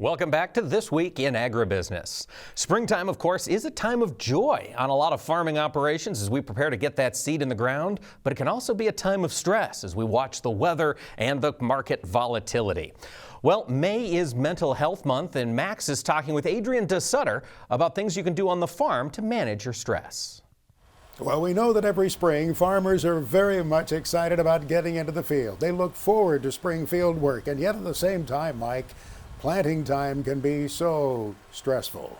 Welcome back to This Week in Agribusiness. Springtime, of course, is a time of joy on a lot of farming operations as we prepare to get that seed in the ground, but it can also be a time of stress as we watch the weather and the market volatility. Well, May is Mental Health Month, and Max is talking with Adrian DeSutter about things you can do on the farm to manage your stress. Well, we know that every spring, farmers are very much excited about getting into the field. They look forward to spring field work, and yet at the same time, Mike, planting time can be so stressful.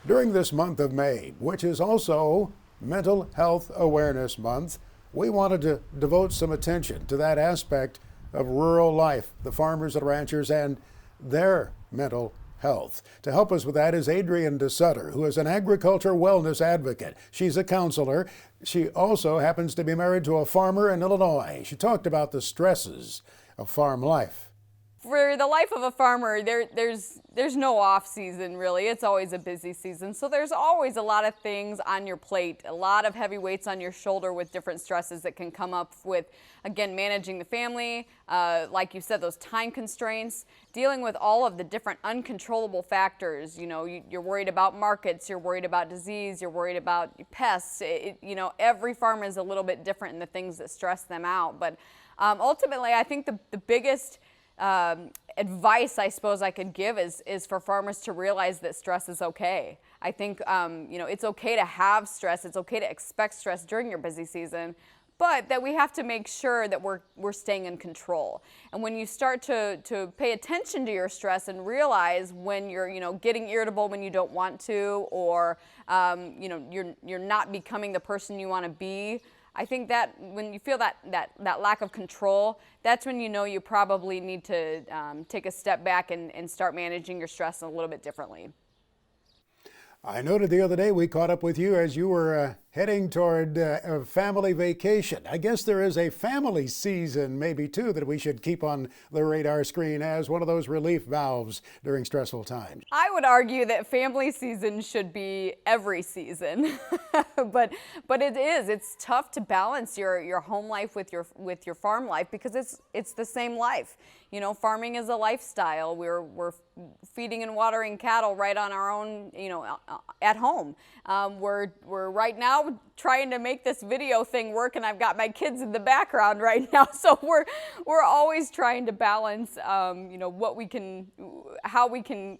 During this month of May, which is also Mental Health Awareness Month, we wanted to devote some attention to that aspect of rural life, the farmers and ranchers and their mental health. To help us with that is Adrian DeSutter, who is an agriculture wellness advocate. She's a counselor. She also happens to be married to a farmer in Illinois. She talked about the stresses of farm life. For the life of a farmer, there's no off season really. It's always a busy season. So there's always a lot of things on your plate, a lot of heavy weights on your shoulder with different stresses that can come up with, again, managing the family, like you said, those time constraints, dealing with all of the different uncontrollable factors. You know, you're worried about markets, you're worried about disease, you're worried about pests. You know, every farmer is a little bit different in the things that stress them out. But ultimately, I think the biggest advice I suppose I could give is for farmers to realize that stress is okay. I think you know, it's okay to have stress, it's okay to expect stress during your busy season, but that we have to make sure that we're staying in control. And when you start to pay attention to your stress and realize when you're, you know, getting irritable when you don't want to, or you know, you're not becoming the person you want to be, I think that when you feel that lack of control, that's when you know you probably need to take a step back and start managing your stress a little bit differently. I noted the other day we caught up with you as you were heading toward a family vacation. I guess there is a family season maybe too that we should keep on the radar screen as one of those relief valves during stressful times. I would argue that family season should be every season, but it's tough to balance your home life with your farm life because it's the same life. You know, farming is a lifestyle. We're feeding and watering cattle right on our own, you know, at home. We're right now trying to make this video thing work, and I've got my kids in the background right now. So we're always trying to balance, you know, how we can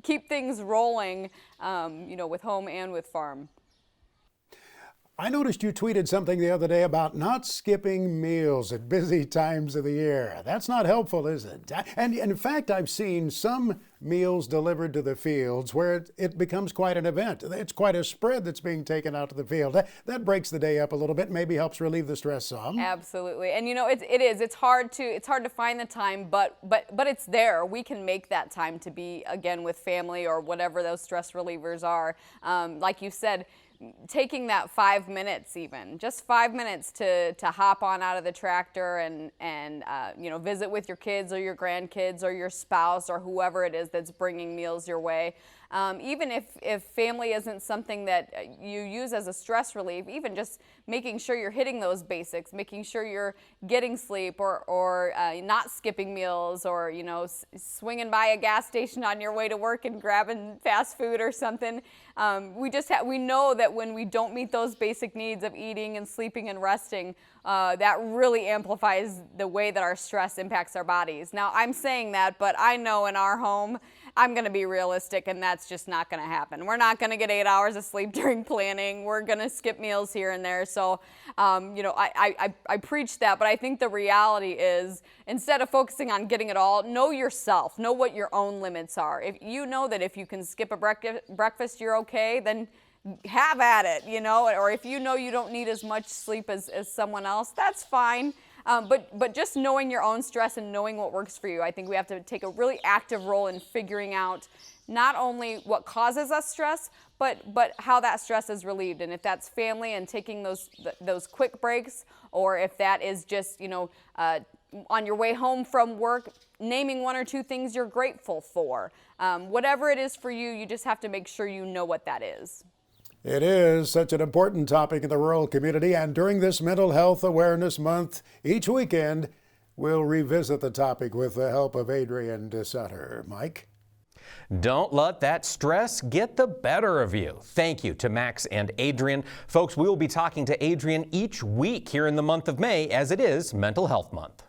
keep things rolling, you know, with home and with farm. I noticed you tweeted something the other day about not skipping meals at busy times of the year. That's not helpful, is it? And in fact, I've seen some meals delivered to the fields where it becomes quite an event. It's quite a spread that's being taken out to the field. That breaks the day up a little bit, maybe helps relieve the stress some. Absolutely. And you know, it's hard to find the time, but it's there. We can make that time to be, again, with family or whatever those stress relievers are. Like you said, taking that 5 minutes, even just 5 minutes to hop on out of the tractor and you know, visit with your kids or your grandkids or your spouse or whoever it is that's bringing meals your way. Even if family isn't something that you use as a stress relief, even just making sure you're hitting those basics, making sure you're getting sleep or not skipping meals, or, you know, swinging by a gas station on your way to work and grabbing fast food or something. We know that when we don't meet those basic needs of eating and sleeping and resting, that really amplifies the way that our stress impacts our bodies. Now, I'm saying that, but I know in our home, I'm going to be realistic, and that's just not going to happen. We're not going to get 8 hours of sleep during planning. We're going to skip meals here and there. So, you know, I preach that, but I think the reality is, instead of focusing on getting it all, know yourself, know what your own limits are. If you know that if you can skip a breakfast, you're okay, then have at it, you know, or if you know you don't need as much sleep as someone else, that's fine. But just knowing your own stress and knowing what works for you, I think we have to take a really active role in figuring out not only what causes us stress, but how that stress is relieved. And if that's family and taking those quick breaks, or if that is just, you know, on your way home from work, naming 1 or 2 things you're grateful for. Whatever it is for you, you just have to make sure you know what that is. It is such an important topic in the rural community, and during this Mental Health Awareness Month, each weekend, we'll revisit the topic with the help of Adrian DeSutter. Mike? Don't let that stress get the better of you. Thank you to Max and Adrian. Folks, we will be talking to Adrian each week here in the month of May, as it is Mental Health Month.